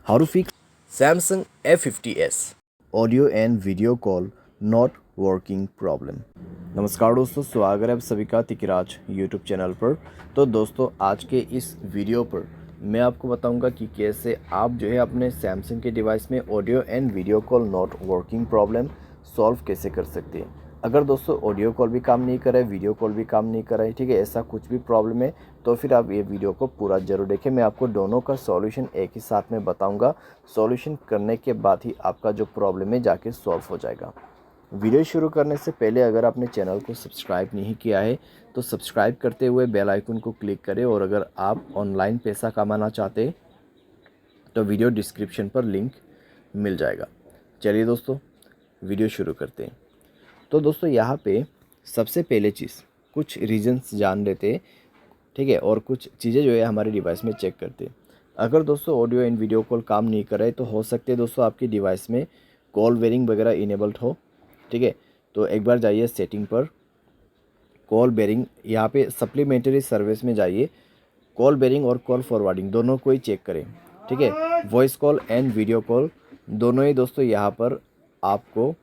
How to fix Samsung A50S audio and video call not working problem। नमस्कार दोस्तों, स्वागत है आप सभी का तिकिराज यूट्यूब चैनल पर। तो दोस्तों, आज के इस वीडियो पर मैं आपको बताऊंगा कि कैसे आप जो है अपने सैमसंग के डिवाइस में audio and video call not working problem solve कैसे कर सकते हैं। अगर दोस्तों ऑडियो कॉल भी काम नहीं कर रहा है, वीडियो कॉल भी काम नहीं कर रहा है, ठीक है, ऐसा कुछ भी प्रॉब्लम है तो फिर आप ये वीडियो को पूरा ज़रूर देखें। मैं आपको दोनों का सॉल्यूशन एक ही साथ में बताऊंगा। सॉल्यूशन करने के बाद ही आपका जो प्रॉब्लम है जाके सॉल्व हो जाएगा। वीडियो शुरू करने से पहले अगर आपने चैनल को सब्सक्राइब नहीं किया है तो सब्सक्राइब करते हुए बेल आइकन को क्लिक करें, और अगर आप ऑनलाइन पैसा कमाना चाहते हैं तो वीडियो डिस्क्रिप्शन पर लिंक मिल जाएगा। चलिए दोस्तों, वीडियो शुरू करते हैं। तो दोस्तों, यहाँ पे सबसे पहले चीज़ कुछ रीजंस जान लेते हैं, ठीक है, और कुछ चीज़ें जो है हमारे डिवाइस में चेक करते हैं। अगर दोस्तों ऑडियो एंड वीडियो कॉल काम नहीं कर रहे तो हो सकते हैं दोस्तों आपकी डिवाइस में कॉल बेरिंग वगैरह इनेबल्ड हो, ठीक है। तो एक बार जाइए सेटिंग पर, कॉल बेरिंग, यहाँ पे सप्लीमेंट्री सर्विस में जाइए, कॉल बेरिंग और कॉल फॉरवर्डिंग दोनों को ही चेक करें, ठीक है। Voice call and video call दोनों ही दोस्तों यहाँ पर आपको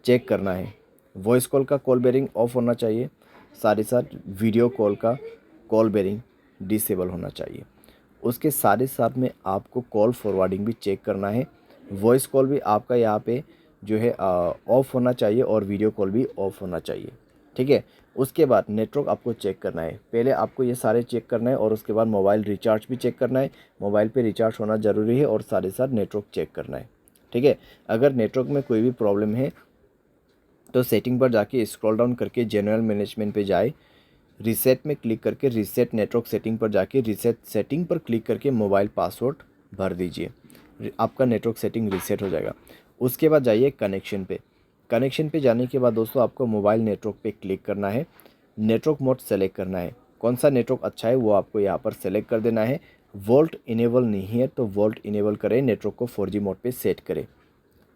चेक करना है। वॉइस कॉल का कॉल बेरिंग ऑफ होना चाहिए, साथ ही साथ वीडियो कॉल का कॉल बेरिंग डिसेबल होना चाहिए। उसके साथ ही साथ में आपको कॉल फॉरवर्डिंग भी चेक करना है। वॉइस कॉल भी आपका यहाँ पे जो है ऑफ होना चाहिए और वीडियो कॉल भी ऑफ होना चाहिए, ठीक है। उसके बाद नेटवर्क आपको चेक करना है। पहले आपको ये सारे चेक करना है और उसके बाद मोबाइल रिचार्ज भी चेक करना है। मोबाइल पे रिचार्ज होना ज़रूरी है और साथ ही साथ नेटवर्क चेक करना है, ठीक है। अगर नेटवर्क में कोई भी प्रॉब्लम है तो सेटिंग पर जाके स्क्रॉल डाउन करके जनरल मैनेजमेंट पे जाए, रीसेट में क्लिक करके रीसेट नेटवर्क सेटिंग पर जाके रीसेट सेटिंग पर क्लिक करके मोबाइल पासवर्ड भर दीजिए, आपका नेटवर्क सेटिंग रीसेट हो जाएगा। उसके बाद जाइए कनेक्शन पे। कनेक्शन पे जाने के बाद दोस्तों आपको मोबाइल नेटवर्क पे क्लिक करना है, नेटवर्क मोड सेलेक्ट करना है। कौन सा नेटवर्क अच्छा है वो आपको यहाँ पर सेलेक्ट कर देना है। वोल्ट इनेबल नहीं है तो वोल्ट इनेबल करें, नेटवर्क को 4G मोड पे सेट करें,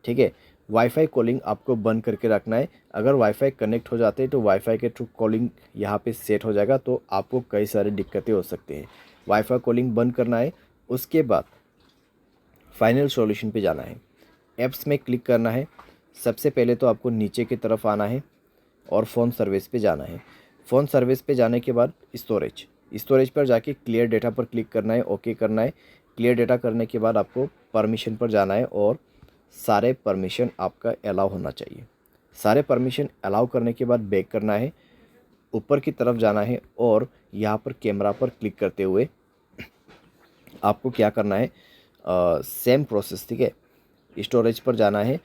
ठीक है। वाईफाई कॉलिंग आपको बंद करके रखना है। अगर वाईफाई कनेक्ट हो जाते हैं तो वाईफाई के थ्रू कॉलिंग यहाँ पे सेट हो जाएगा, तो आपको कई सारी दिक्कतें हो सकती हैं। वाईफाई कॉलिंग बंद करना है। उसके बाद फाइनल सॉल्यूशन पे जाना है, ऐप्स में क्लिक करना है। सबसे पहले तो आपको नीचे की तरफ आना है और फ़ोन सर्विस पे जाना है। फ़ोन सर्विस पे जाने के बाद स्टोरेज पर जाके क्लियर डेटा पर क्लिक करना है, ओके करना है। क्लियर डेटा करने के बाद आपको परमिशन पर जाना है और सारे परमिशन आपका अलाउ होना चाहिए। सारे परमिशन अलाउ करने के बाद बैक करना है, ऊपर की तरफ जाना है और यहाँ पर कैमरा पर क्लिक करते हुए आपको क्या करना है, सेम प्रोसेस, ठीक है। स्टोरेज पर जाना है,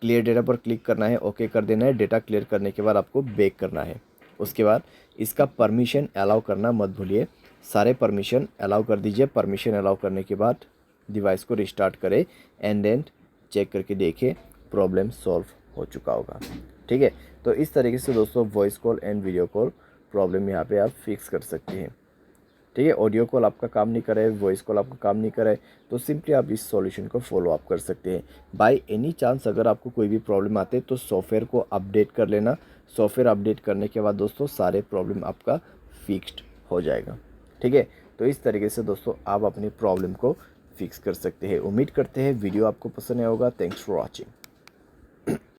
क्लियर डेटा पर क्लिक करना है, ओके कर देना है। डेटा क्लियर करने के बाद आपको बैक करना है। उसके बाद इसका परमिशन अलाउ करना मत भूलिए, सारे परमिशन अलाउ कर दीजिए। परमिशन अलाउ करने के बाद डिवाइस को रिस्टार्ट करें एंड देन चेक करके देखें, प्रॉब्लम सॉल्व हो चुका होगा, ठीक है। तो इस तरीके से दोस्तों voice call and video call problem यहाँ पे आप फिक्स कर सकते हैं, ठीक है। ऑडियो कॉल आपका काम नहीं कर रहा है, वॉइस कॉल आपका काम नहीं कर रहा है, तो सिंपली आप इस सॉल्यूशन को फॉलो अप कर सकते हैं। बाय एनी चांस अगर आपको कोई भी प्रॉब्लम आते तो सॉफ्टवेयर को अपडेट कर लेना। सॉफ्टवेयर अपडेट करने के बाद दोस्तों सारे प्रॉब्लम आपका फिक्स्ड हो जाएगा, ठीक है। तो इस तरीके से दोस्तों आप अपनी प्रॉब्लम को फिक्स कर सकते हैं। उम्मीद करते हैं वीडियो आपको पसंद आया होगा। Thanks for watching.